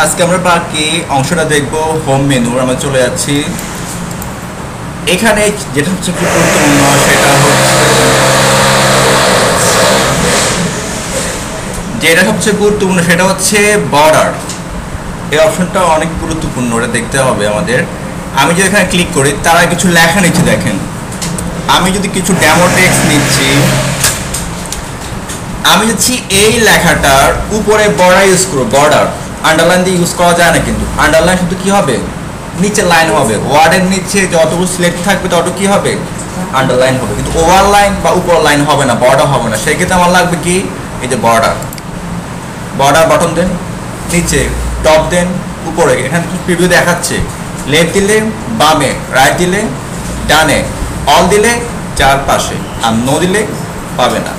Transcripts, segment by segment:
আজকে আমরা বাকি অংশটা দেখব হোম মেনু। আমরা চলে যাচ্ছি এখানে। যেটা হচ্ছে খুব গুরুত্বপূর্ণ সেটা হচ্ছে বর্ডার। এই অপশনটা অনেক গুরুত্বপূর্ণ, ওটা দেখতে হবে আমাদের। আমি যদি এখানে ক্লিক করি তারা কিছু লেখা নিচ্ছে, দেখেন। আমি যদি কিছু ডেমো টেক্সট নিচ্ছি, আমি যাচ্ছি এই লেখাটার উপরে বর্ডার ইউজ করব। বর্ডার আন্ডারলাইন দিয়ে ইউজ করা যায় না, কিন্তু আন্ডারলাইন শুধু কি হবে, নিচে লাইন হবে। ওয়ার্ডের নিচে যতটুকু সিলেক্ট থাকবে তত কি হবে, আন্ডারলাইন হবে, কিন্তু ওভার লাইন বা উপর লাইন হবে না, বর্ডার হবে না। সেক্ষেত্রে আমার লাগবে কি, এই যে বর্ডার। বর্ডার বাটন দেন, নিচে টপ দেন, উপরে। এখানে প্রিভিউ দেখাচ্ছে, লেফট দিলে বামে, রাইট দিলে ডানে, অল দিলে চারপাশে, আর নো দিলে পাবে না।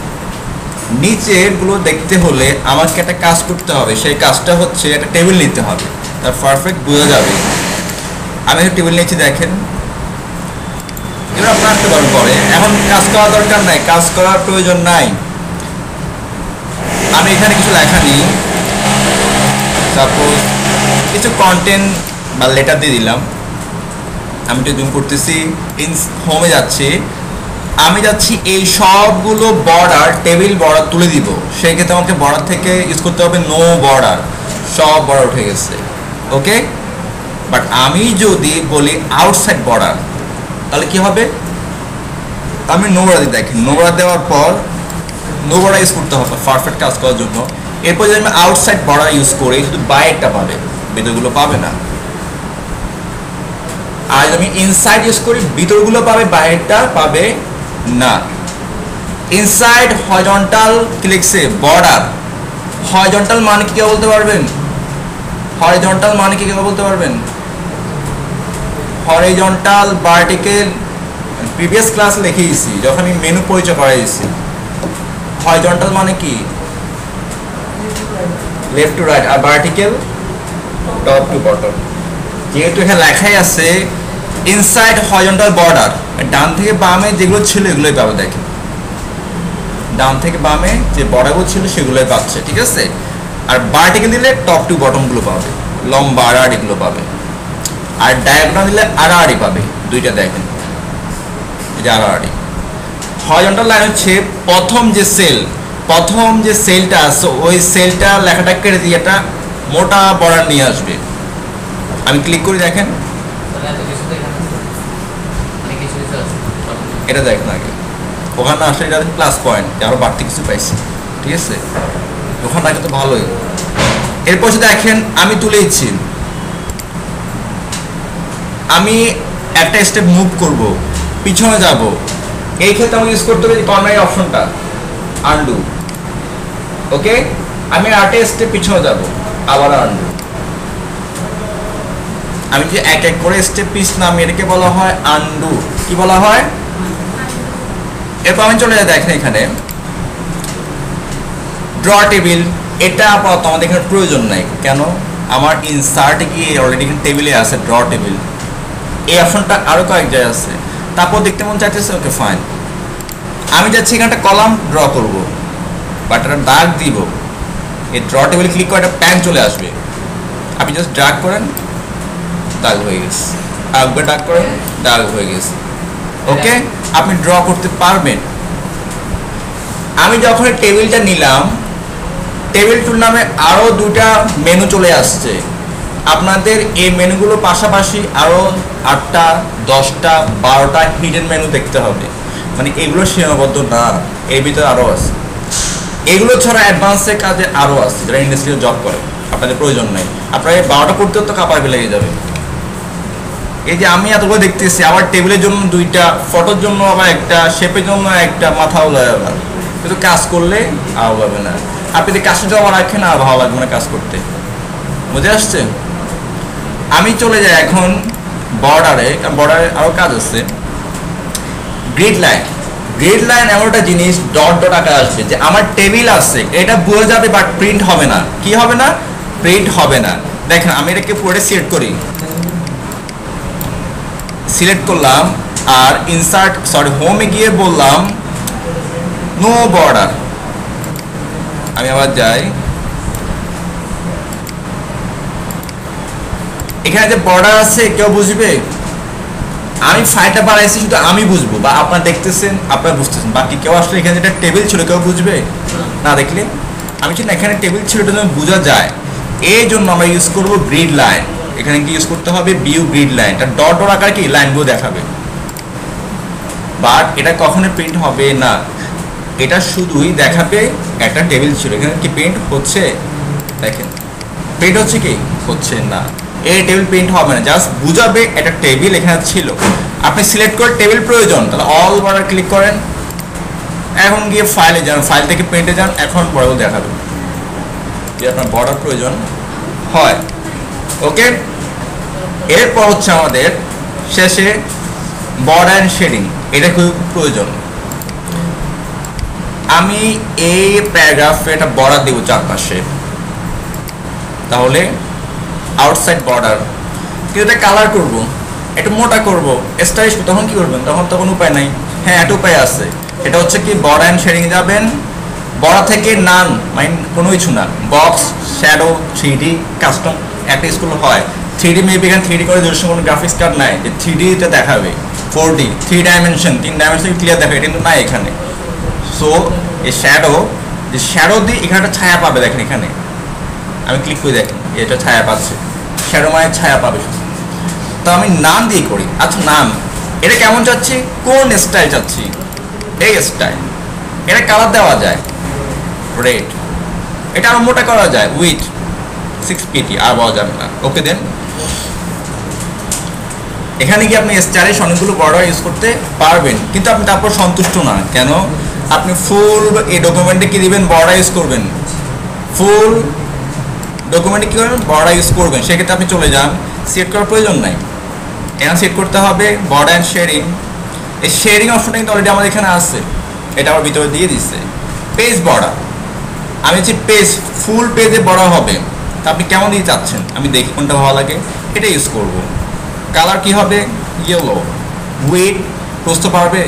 নিচেরগুলো দেখতে হলে আমাকে একটা কাজ করতে হবে। সেই কাজটা হচ্ছে একটা টেবিল নিতে হবে, তার পারফেক্ট বোঝা যাবে। আমি একটা টেবিল নিয়েছি, দেখেন। এবার আপনার আনতে পারবেন পরে, এখন কাজ করার দরকার নাই, কাজ করার প্রয়োজন নাই। আমি এখানে কিছু লেখা নিই, সাপোজ কিছু কন্টেন্ট বা লেটার দিয়ে দিলাম। আমি তো জুম করতেছি, হোমে যাচ্ছি, আমি যাচ্ছি এই সবগুলো বর্ডার, টেবিল বর্ডার তুলে দিব। সেই ক্ষেত্রে আমাকে বর্ডার থেকে ইউজ করতে হবে নো বর্ডার, সব বর্ডার উঠে গেছে। ওকে, বাট আমি যদি বলি আউটসাইড বর্ডার, তাহলে কি হবে, আমি নো বর্ডার দিই। দেখেন, নো বর্ডার দেওয়ার পর নো বর্ডার ইউজ করতে হবে পারফেক্ট কাজ করার জন্য। এরপর যদি আমি আউটসাইড বর্ডার ইউজ করি, শুধু বাইরেরটা পাবে, ভিতরগুলো পাবে না। আর যদি আমি ইনসাইড ইউজ করি, ভিতরগুলো পাবে, বাইরেরটা পাবে না। ইনসাইড হরিজন্টাল কি লিখছে, বর্ডার। হরিজন্টাল মানে কি বলতে পারবেন, হরিজন্টাল মানে কি বলতে পারবেন, হরিজন্টাল ভার্টিক্যাল। প্রিভিয়াস ক্লাস লিখেছি যখন আমি মেনু পরিচয় করাইছি। হরিজন্টাল মানে কি, লেফট টু রাইট, আর ভার্টিক্যাল টপ টু বটম। যেহেতু এখানে লেখাই আছে ইনসাইড হরিজন্টাল বর্ডার, ডান থেকে বামে যেগুলো ছিল এগুলোই পাবে। দেখেন, ডান থেকে বামে যে বর্ডারগুলো ছিল সেগুলোই পাচ্ছে, ঠিক আছে। আর ভার্টিক্যাল দিলে টপ টু বটমগুলো পাবে, লম্বা আড়াআড়িগুলো পাবে। আর ডায়াগোনাল দিলে আড়াআড়ি পাবে, দুইটা। দেখেন, এই যে আড়াআড়ি। হরিজন্টাল লাইন হচ্ছে প্রথম যে সেলটা আছে, ওই সেলটা লেখাটা কেটে দিয়ে একটা মোটা বর্ডার নিয়ে আসবে। আমি ক্লিক করি, দেখেন, এটা দেখেন আগে ওখানে আসলে এটা প্লাস পয়েন্ট, আরো বাড়তি কিছু পাইছি, ঠিক আছে। ওখানে আগে তো ভালোই। এরপর দেখেন আমি তুলেছি, আমি একটা স্টেপ মুভ করব, পিছনে যাব। এই ক্ষেত্রে আমাকে ইউজ করতে হবে কর্নার অপশনটা, আনডু। ওকে, আমি আরেকটা স্টেপ পিছনে যাব, আবার আনডু। আমি যে এক এক করে স্টেপ পিছ নামি, এটাকে বলা হয় আনডু। কি বলা হয়? এরপর আমি চলে যাই, দেখেন এখানে ড্র টেবিল। এটা আপাতত আমাদের এখানে প্রয়োজন নাই, কেন, আমার ইনসার্টে গিয়ে অলরেডি এখানে টেবিলে আছে ড্র টেবিল। এই অপশনটা আরো কয়েক জায়গায় আছে, তারপর দেখতে মন চাইতেছে, ওকে ফাইন। আমি যাচ্ছি এখানে একটা কলাম ড্র করব, বাট একটা দাগ দিব। এই ড্র টেবিলে ক্লিক করে একটা প্যান চলে আসবে, আপনি জাস্ট ড্রাগ করেন, দাগ হয়ে গেছে। একবার ড্রাগ করেন, দাগ হয়ে গেছে। ওকে, আপনি ড্র করতে পারবেন। আমি যখন টেবিলটা নিলাম, টেবিল টুল নামে আরো দুটা মেনু চলে আসছে। আপনাদের এই মেনুগুলো পাশাপাশি আরো 8টা 10টা 12টা হিডেন মেনু দেখতে হবে, মানে এগুলো সীমাবদ্ধ না, এর ভিতরে আরো আছে। এগুলো ছাড়া অ্যাডভান্সের কাজে আরো আছে, যারা ইন্ডাস্ট্রিয়াল জব করে, আপনাদের প্রয়োজন নেই। আপনার এই 12টা করতে তো কাপার লেগে যাবে। এই যে আমি এতগুলো দেখতেছি, আবার টেবিলের জন্য 2টা, ফটোর জন্য আবার একটা, শেপের জন্য একটা, মাথাও লাগবে, কিন্তু কাজ করলে আর হবে না। আপনি যদি কাজটা জমা রাখেন আর ভালো লাগবে না কাজ করতে, বুঝে আসছে। আমি চলে যাই এখন বর্ডারে, কারণ বর্ডারে আরো কাজ আছে। গ্রিড লাইন, গ্রিড লাইন এমন একটা জিনিস, ডট ডট আকার আসবে, যে আমার টেবিল আছে, এটা বোঝা যাবে, বাট প্রিন্ট হবে না। কি হবে না? প্রিন্ট হবে না। দেখেন, আমি এটাকে পুরোটা সিলেক্ট করি, সিলেক্ট করলাম, আর ইনসার্ট হোমে গিয়ে বললাম নো বর্ডার। আমি আবার যাই, এখানে যে বর্ডার আছে কেউ বুঝবে? আমি ফাইলটা বানাইছি শুধু আমি বুঝবো, বা আপনারা দেখতেছেন আপনারা বুঝতেছেন, বাকি কেউ আসলে এখানে যেটা টেবিল ছিল কেউ বুঝবে না। দেখলে আমি যদি এখানে টেবিল ছিল এটা বোঝা যায়, এই জন্য আমরা ইউজ করব গ্রিড লাইন। এখানে কি ইউজ করতে হবে? View grid line. এটা ডট ডট আকারে কি লাইনগুলো দেখাবে, বাট এটা কখনোই প্রিন্ট হবে না। এটা শুধুই দেখাবে একটা টেবিল ছিল। এখানে কি প্রিন্ট হচ্ছে? দেখেন প্রিন্ট হচ্ছে কি? হচ্ছে না। এই টেবিল প্রিন্ট হবে না, জাস্ট বুঝাবে একটা টেবিল এখানে ছিল। আপনি সিলেক্ট করে টেবিল প্রয়োজন, তাহলে অল বর্ডার ক্লিক করেন। এখন গিয়ে ফাইলে যান, ফাইল থেকে প্রিন্টে যান, এখন বর্ডার দেখাবে যে আপনার বর্ডার প্রয়োজন হয়। ওকে, এরপর হচ্ছে আমাদের শেষে বর্ডার অ্যান্ড শেডিং। এটা খুব প্রয়োজন। আমি এই প্যারাগ্রাফে একটা বর্ডার দিব চারপাশে, তাহলে আউটসাইড বর্ডার। কিন্তু এটা কালার করব, একটু মোটা করব, স্টাইলিশ। তখন কি করবেন? তখন উপায় নাই। হ্যাঁ, একটা উপায় আছে। এটা হচ্ছে কি বর্ডার অ্যান্ড শেডিং যাবেন, বর্ডার থেকে নান মাইন কোনো কিছু না, বক্স, শ্যাডো, 3D, কাস্টম। একটা স্কুল হয় 3D, মেবি এখানে 3D করে দৃশ্য কোনো গ্রাফিক্স কার্ড নাই যে 3D-তে দেখাবে। 4D 3 ডাইমেনশন 3 ডাইমেনশন ক্লিয়ার দেখাবে, এটা কিন্তু নাই এখানে। সো এই শ্যাডো, যে শ্যাডো দিয়ে এখানে একটা ছায়া পাবে। দেখেন এখানে আমি ক্লিক করে দেখেন এটা ছায়া পাচ্ছে, শ্যাডো মানে ছায়া পাবে। তো আমি নাম দিয়ে করি। আচ্ছা, নাম এটা কেমন চাচ্ছি? কোন স্টাইল চাচ্ছি? এই স্টাইল। এটা কালার দেওয়া যায় রেড, এটা আরো মোটা করা যায় উইথ 6 pt, আর পাওয়া যাবে না। ওকে দেন। এখানে কি আপনি স্টাইলিশ অনেকগুলো বর্ডার ইউজ করতে পারবেন, কিন্তু আপনি তারপর সন্তুষ্ট না। কেন? আপনি ফুল এই ডকুমেন্টে কি দিবেন? বর্ডার ইউজ করবেন। ফুল ডকুমেন্টে কি করবেন? বর্ডার ইউজ করবেন। সেক্ষেত্রে আপনি চলে যান, সেট করার প্রয়োজন নাই। এখানে সেট করতে হবে বর্ডার অ্যান্ড শেডিং। এই শেডিং অপশনটা কিন্তু অলরেডি আমাদের এখানে আছে, এটা আমার ভিতরে দিয়ে দিচ্ছে। পেজ বর্ডার, আমি হচ্ছে পেজ, ফুল পেজে বর্ডার হবে। তা আপনি কেমন দিয়ে চাচ্ছেন? আমি দেখি কোনটা ভালো লাগে, এটা ইউজ করব। কালার কি হবে? ইয়েলো। উইথ প্রস্থ পারবে,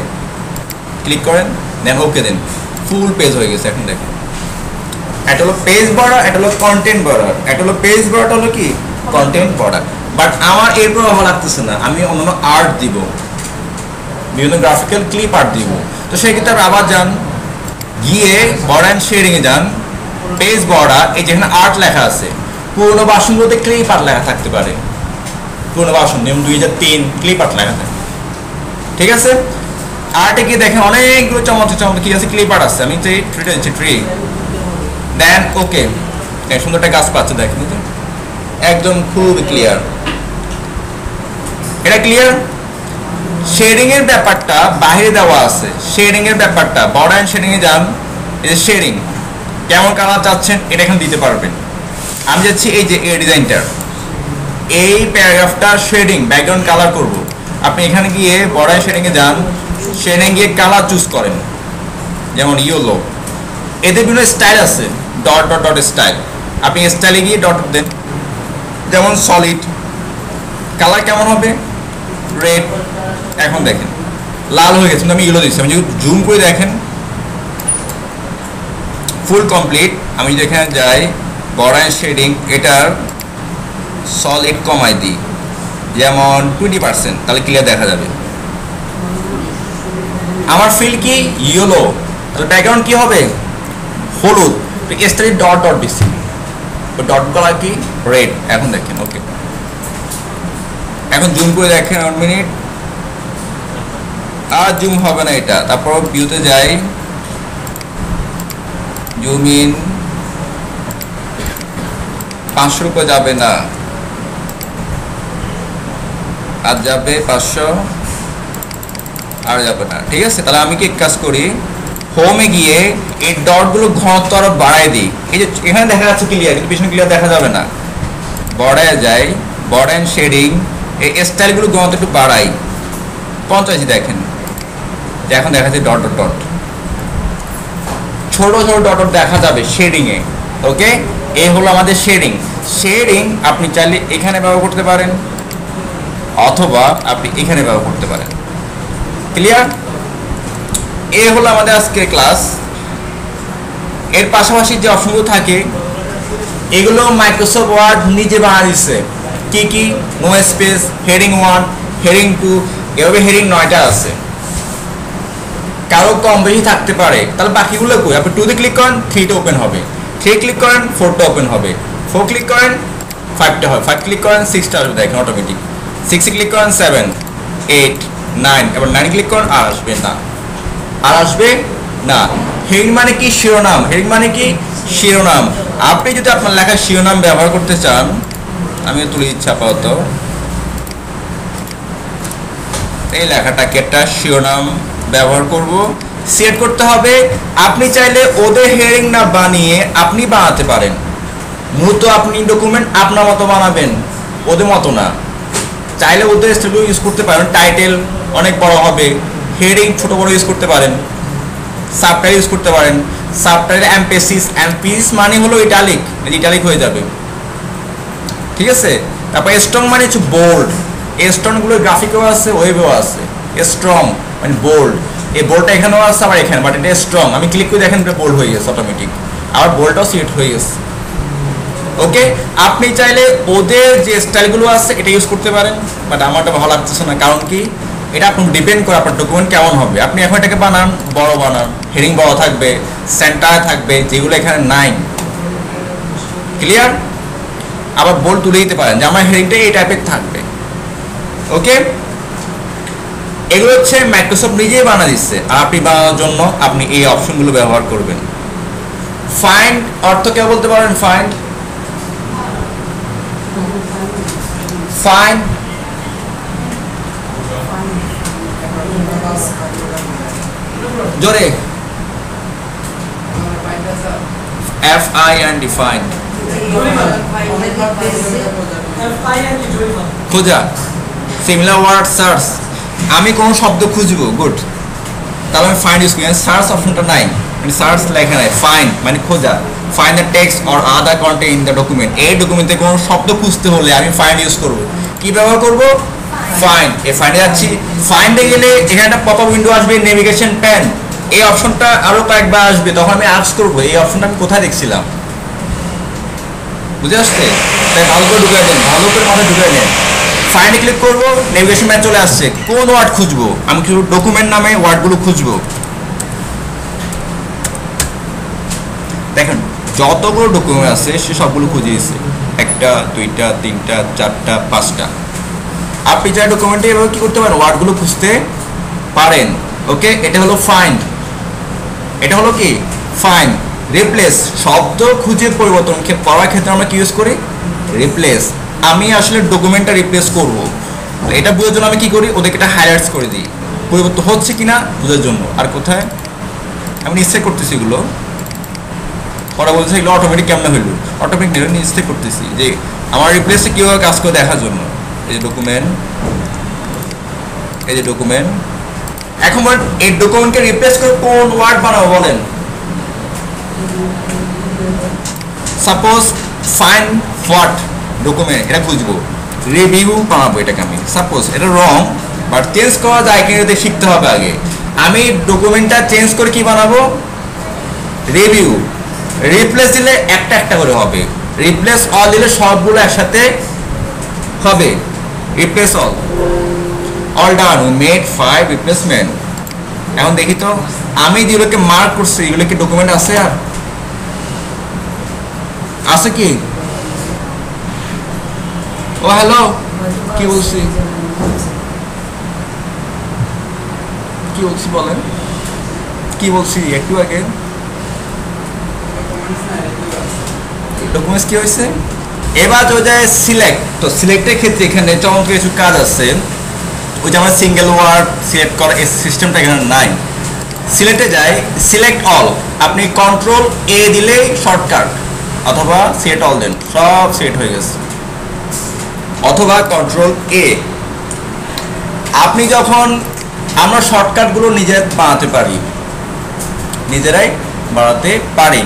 ক্লিক করেন, দেন ওকে দেন। ফুল পেজ হয়ে গেছে। এখন দেখুন, এটা হলো পেজ বর্ডার, এটা হলো কন্টেন্ট বর্ডার। এটা হলো পেজ বর্ডার, হলো কি কন্টেন্ট বর্ডার। বাট আমার এরপর ভালো লাগতেছে না, আমি অন্যান্য আর্ট দিব, বিভিন্ন গ্রাফিক্যাল ক্লিপ আর্ট দিব। তো সেক্ষেত্রে আবার যান, গিয়ে বর্ডার অ্যান্ড শেডিংয়ে যান, পেজ বর্ডার, এই যেখানে আর্ট লেখা আছে। পুরোনো বাসনগুলোতে ক্লিপ আর্ট লেখা থাকতে পারে, পুরোনো বাসন যেমন 2003 ক্লিপ আর্ট লেখা থাকে। ঠিক আছে, আর্টে গিয়ে দেখেন অনেকগুলো চমৎকার চমৎকার কি আছে, ক্লিপ আর্ট আছে। আমি ট্রিটা দিচ্ছি, ট্রি। দেন ওকে, সুন্দর একটা গাছ পাচ্ছে দেখেন, একদম খুব ক্লিয়ার। এটা ক্লিয়ার। শেডিং এর ব্যাপারটা বাইরে দেওয়া আছে, শেডিং এর ব্যাপারটা বর্ডার এন্ড শেডিং এ যান, এই যে শেডিং কেমন কালার চাচ্ছেন এটা এখানে দিতে পারবেন। আমি যাচ্ছি এই যে এই ডিজাইনটার, এই প্যারাগ্রাফটা শেডিং ব্যাকগ্রাউন্ড কালার করব। আপনি এখানে গিয়ে বর্ডার শেডিং এ যান, শেডিং গিয়ে কালার চুজ করেন, যেমন ইয়েলো। এদের বিভিন্ন স্টাইল আছে, ডট ডট ডট স্টাইল। আপনি স্টাইলে গিয়ে ডট দেন, যেমন সলিড। কালার কেমন হবে? রেড। এখন দেখেন লাল হয়ে গেছে, আমি ইয়েলো দিচ্ছি। আমি যদি জুম করে দেখেন ফুল কমপ্লিট। আমি যদি এখানে যাই বর্ডার শেডিং, এটার সলিড কমাই দিই যেমন 20%, তাহলে ক্লিয়ার দেখা যাবে। আমার ফিল কি ইয়েলো, তাহলে ব্যাকগ্রাউন্ড কি হবে? হলুদ। স্টাইল ডট ডট দিচ্ছি, ডট কালার কি রেড। এখন দেখেন ওকে। এখন জুম করে দেখেন 1 মিনিট, আর জুম হবে না এটা। তারপর ভিউতে যাই, জুম ইন 500 রুপে যাবে না, আর যাবে 500, আর যাবে না। ঠিক আছে, তাহলে আমি কি কাজ করি, হোমে গিয়ে এই ডটগুলো ঘনত্ব আরো বাড়াই দিই। এই যে এখানে দেখা যাচ্ছে ক্লিয়ার, কিন্তু পিছনে ক্লিয়ার দেখা যাবে না। বর্ডারে যাই, বর্ডার এন্ড শেডিং, এই স্টাইলগুলো ঘনত্ব একটু বাড়াই 50। দেখেন এখন দেখা যাচ্ছে ডট ডট ডট, ছোট ছোট ডট ডট দেখা যাবে শেডিংয়ে। ওকে, এই হলো আমাদের শেডিং। শেডিং আপনি চাইলে এখানে ব্যবহার করতে পারেন, অথবা আপনি এখানে ব্যবহার করতে পারেন। ক্লিয়ার? এই হলো আমাদের আজকের ক্লাস। এর পাশাপাশি যে অপশনগুলো থাকে এগুলো মাইক্রোসফট ওয়ার্ড নিজে বানিয়ে দিচ্ছে। কি কি, নো স্পেস, হেডিং 1, হেডিং 2, এভাবে হেডিং 9টা আছে। কারো কম বেশি থাকতে পারে, তাহলে বাকিগুলো কই? আপনি 2 তে ক্লিক করেন 3টা ওপেন হবে, 3 ক্লিক করেন 4টা ওপেন হবে, 4 ক্লিক করেন 5টা হবে, 5 ক্লিক করেন 6টা আসবে, দেখেন অটোমেটিক। 6 ক্লিক করেন 7, 8, 9, এবার 9 ক্লিক করেন আর আসবে না, আর আসবে না। হেডিং মানে কি? শিরোনাম। হেডিং মানে কি? শিরোনাম। আপনি যদি আপনার লেখার শিরোনাম ব্যবহার করতে চান, আমি তুলে দিচ্ছি আপাতত এই লেখাটাকে একটা শিরোনাম ব্যবহার করব, সেট করতে হবে। আপনি চাইলে ওদের হেডিং না বানিয়ে আপনি বানাতে পারেন, মূলত আপনি ডকুমেন্ট আপনার মতো বানাবেন, ওদের মতো না। চাইলে ওদের স্টাইলগুলো ইউজ করতে পারেন, টাইটেল অনেক বড় হবে, হেডিং ছোট বড় ইউজ করতে পারেন, সাবটাইটেল ইউজ করতে পারেন। সাবটাইটেল এমপেসিস, এমপেসিস মানে হলো ইটালিক, ইটালিক হয়ে যাবে, ঠিক আছে। তারপর স্ট্রং মানে হচ্ছে বোল্ড, এই স্ট্রংগুলো গ্রাফিকেও আছে, ওয়েবেও আছে। স্ট্রং মানে বোল্ড, এই বোল্ডটা এখানেও আছে আবার এখানে, বাট এটা স্ট্রং। আমি ক্লিক করে দেখেন এটা বোল্ড হয়ে গেছে অটোমেটিক, আবার বোল্ডটাও সিলেক্ট হয়ে গেছে। ওকে, আপনি চাইলে ওদের যে স্টাইলগুলো আছে এটা ইউজ করতে পারেন, বাট আমারটা ভালো লাগতেছে না। কারণ কি? এটা আপনার ডিপেন্ড করে আপনার ডকুমেন্ট কেমন হবে। আপনি এখন এটাকে বানান, বড় বানান, হেডিং বড় থাকবে, সেন্টার থাকবে, যেগুলো এখানে নাই। ক্লিয়ার? আবার বোল্ড তুলে দিতে পারেন যে আমার হেডিংটা এই টাইপের থাকবে। ওকে, এগুলো হচ্ছে মাইক্রোসফট নিজেই বানা দিচ্ছে, আর আপনি বানানোর জন্য আপনি এই অপশনগুলো ব্যবহার করবেন। ফাইন্ড অর্থ কেউ বলতে পারেন? ফাইন্ড, ফাইন্ড জোরে, FIND, ফাইন্ড খোঁজা, সিমিলার ওয়ার্ড সার্চ। আমি কোনো শব্দ খুঁজবো, গুড, তাহলে আমি ফাইন্ড ইউজ করি। সার্চ অপশনটা নাই, মানে সার্চ লেখা নাই, ফাইন্ড মানে খোঁজা। Find the text or other contained in the document. এই ডকুমেন্টে কোনো শব্দ খুঁজতে হলে আমি ফাইন্ড ইউজ করব। কি ব্যবহার করব? ফাইন্ড। এই ফাইন্ডে যাচ্ছি, ফাইন্ডে গেলে এখানে একটা পপ আপ উইন্ডো আসবে, নেভিগেশন প্যান, এই অপশনটা আরো কয়েকবার আসবে। তখন আমি আর্চ করবো এই অপশনটা আমি কোথায় দেখছিলাম, বুঝে আসছে? তাই ভালো করে ঢুকাই দেন, ভালো করে মাথায় ঢুকাই দেন। ফাইন্ডে ক্লিক করবো, নেভিগেশন প্যান চলে আসছে। কোন ওয়ার্ড খুঁজবো? আমি কিছু ডকুমেন্ট নামে ওয়ার্ডগুলো খুঁজবো। দেখেন যতগুলো ডকুমেন্ট আছে সে সবগুলো খুঁজে দিচ্ছে, 1টা 2টা 3টা 4টা 5টা। আপনি যা ডকুমেন্টে এভাবে কি করতে পারেন? ওয়ার্ডগুলো খুঁজতে পারেন। ওকে, এটা হলো ফাইন্ড। এটা হলো কি? ফাইন্ড। রিপ্লেস, শব্দ খুঁজে পরিবর্তন করার ক্ষেত্রে আমরা কি ইউজ করি? রিপ্লেস। আমি আসলে ডকুমেন্টটা রিপ্লেস করব, এটা বোঝার জন্য আমি কি করি? ওদেরকে এটা হাইলাইটস করে দিই, পরিবর্তন হচ্ছে কিনা বোঝার জন্য। আর কোথায় আমি নিশ্চয় করতেছি এগুলো, ওরা বলছে এগুলো অটোমেটিক কেমন হইলো, অটোমেটিক নিশ্চয় করতেছি যে আমার রিপ্লেসে কীভাবে কাজ করে দেখার জন্য। এই যে ডকুমেন্ট, এই যে ডকুমেন্ট। এখন বলেন এই ডকুমেন্টকে রিপ্লেস করে কোন ওয়ার্ড বানাবো বলেন? সাপোজ ফাইন্ড হোয়াট ডকুমেন্ট, এটা খুঁজবো, রিভিউ বানাবো এটাকে আমি। সাপোজ এটা রং, বাট চেঞ্জ করা যায় কিনা এটা শিখতে হবে আগে। আমি ডকুমেন্টটা চেঞ্জ করে কি বানাবো? রিভিউ। রিপ্লেস দিলে একটা একটা করে হবে, রিপ্লেস অল দিলে সবগুলো একসাথে হবে। Replace all, all done, we made 5 replacement. এখন দেখি তো আমি যেগুলোকে মার্ক করছি এগুলো কি ডকুমেন্ট আছে? আর আছে কি? ও হ্যালো, কি বলছি কি বলছি বলেন, কি বলছি একটু আগে? ডকুমেন্টস কি হয়েছে? এবার তো যায় সিলেক্ট। তো সিলেক্টের ক্ষেত্রে এখানে চমৎকার কিছু কাজ আছে। ওই যে আমার সিঙ্গেল ওয়ার্ড সিলেক্ট করা এই সিস্টেমটা এখানে নাই। সিলেক্টে যাই, সিলেক্ট অল, আপনি কন্ট্রোল A দিলেই শর্টকাট, অথবা সিলেক্ট অল দেন, সব সিলেক্ট হয়ে গেছে। অথবা কন্ট্রোল A। আপনি যখন আমরা শর্টকাটগুলো নিজেরাই বানাতে পারি, নিজেরাই বানাতে পারি।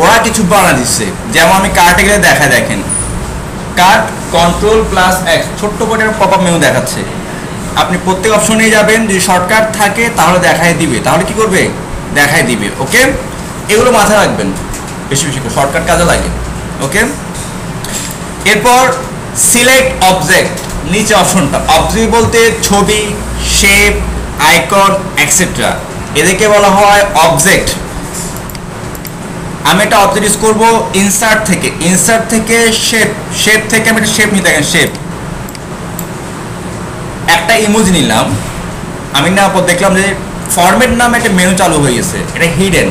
ওরা কিছু বানা দিচ্ছে, যেমন আমি কার্টে গেলে দেখা, দেখেন কার্ট Ctrl+X, ছোট্ট করে পপ আপ মেনু দেখাচ্ছে। আপনি প্রত্যেক অপশনে যাবেন, যদি শর্টকাট থাকে তাহলে দেখাই দিবে, তাহলে কি করবে? দেখাই দিবে। ওকে, এগুলো মাথায় রাখবেন, বেশি বেশি করে শর্টকাট কাজে লাগে। ওকে, এরপর সিলেক্ট অবজেক্ট, নিচে অপশনটা অবজেক্ট বলতে ছবি, শেপ, আইকন এক্সেট্রা, এদেরকে বলা হয় অবজেক্ট। আমি একটা অবজেক্ট ইউজ করবো ইনসার্ট থেকে শেপ থেকে আমি একটা শেপ নিতে, দেখেন শেপ, একটা ইমোজি নিলাম, আমি না দেখলাম যে ফরম্যাট নামে একটা মেনু চালু হয়ে গেছে, এটা হিডেন।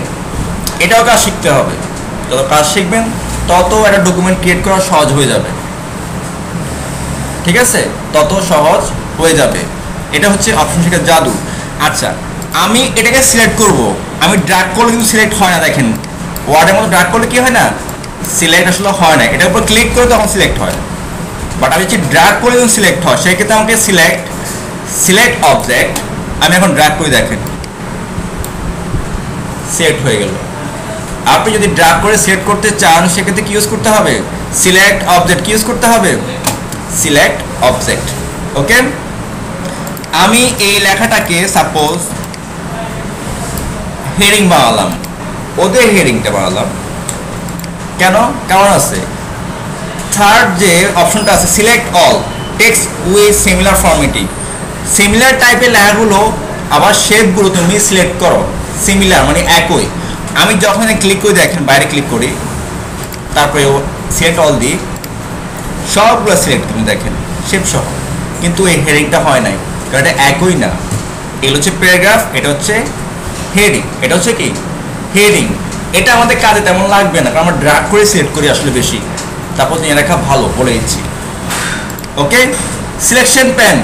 এটাও কাজ শিখতে হবে, যত কাজ শিখবেন তত একটা ডকুমেন্ট ক্রিয়েট করা সহজ হয়ে যাবে, ঠিক আছে, তত সহজ হয়ে যাবে। এটা হচ্ছে অপশন শেখার জাদু। আচ্ছা, আমি এটাকে সিলেক্ট করব, আমি ড্র্যাগ করলে কিন্তু সিলেক্ট হয় না, দেখেন ওয়ার্ডের মতো ড্র্যাগ করলে কি হয় না, সিলেক্ট আসলে হয় না, এটার উপর ক্লিক করে তখন সিলেক্ট হয়। বাট আমি যদি ড্র্যাগ করে যখন সিলেক্ট হয়, সেক্ষেত্রে আমাকে সিলেক্ট অবজেক্ট, আমি এখন ড্র্যাগ করে দেখেন সিলেক্ট হয়ে গেল। আপনি যদি ড্র্যাগ করে সিলেক্ট করতে চান, সেক্ষেত্রে কি ইউজ করতে হবে, সিলেক্ট অবজেক্ট, কি ইউজ করতে হবে, সিলেক্ট অবজেক্ট। ওকে, আমি এই লেখাটাকে সাপোজ হেডিং বানালাম, ওদের হেডিংটা বানালাম, কেন, কারণ আছে থার্ড যে অপশনটা আছে select all text with similar formatting, similar টাইপের লেখাগুলো আবার শেপগুলো তুমি সিলেক্ট করো, সিমিলার মানে একই। আমি যখন ক্লিক করে দেখেন, বাইরে ক্লিক করি, তারপরে সিলেক্ট অল দিই, সবগুলো সিলেক্ট তুমি দেখেন শেপ সহ, কিন্তু এই হেডিংটা হয় নাই, কারণ এটা একই না। এগুলো হচ্ছে প্যারাগ্রাফ, এটা হচ্ছে হেডিং, এটা হচ্ছে কি হেডিং। এটা আমাদের কাজে তেমন লাগবে না, কারণ আমরা ড্র্যাগ করে সিলেক্ট করি আসলে বেশি, তারপর নিয়ে রাখা ভালো, বলে দিচ্ছি। ওকে, সিলেকশন প্যান,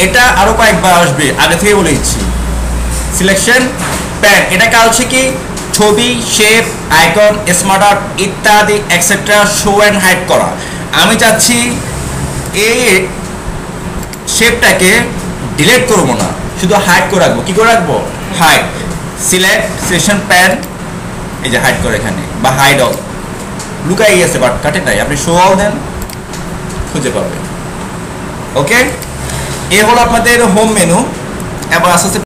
এটা আরো কয়েকবার আসবে, আগে থেকে বলে দিচ্ছি। সিলেকশন প্যান, এটা কাজ হচ্ছে কি ছবি, শেপ, আইকন, স্মার্ট আর্ট ইত্যাদি এক্সেট্রা শো অ্যান্ড হাইড করা। আমি চাচ্ছি এই শেপটাকে ডিলিট করবো না, শুধু হাইড করে রাখবো, কি করে রাখবো, হাইড, সিলেকশন প্যান, এই যে হাইড করে এখানে, বা হাইড অল, লুকাই গেছে বাট কাটে নাই, আপনি শো অল দেন খুঁজে পাবে। ওকে, এ হলো আপনাদের হোম মেনু। এবার আস্তে আস্তে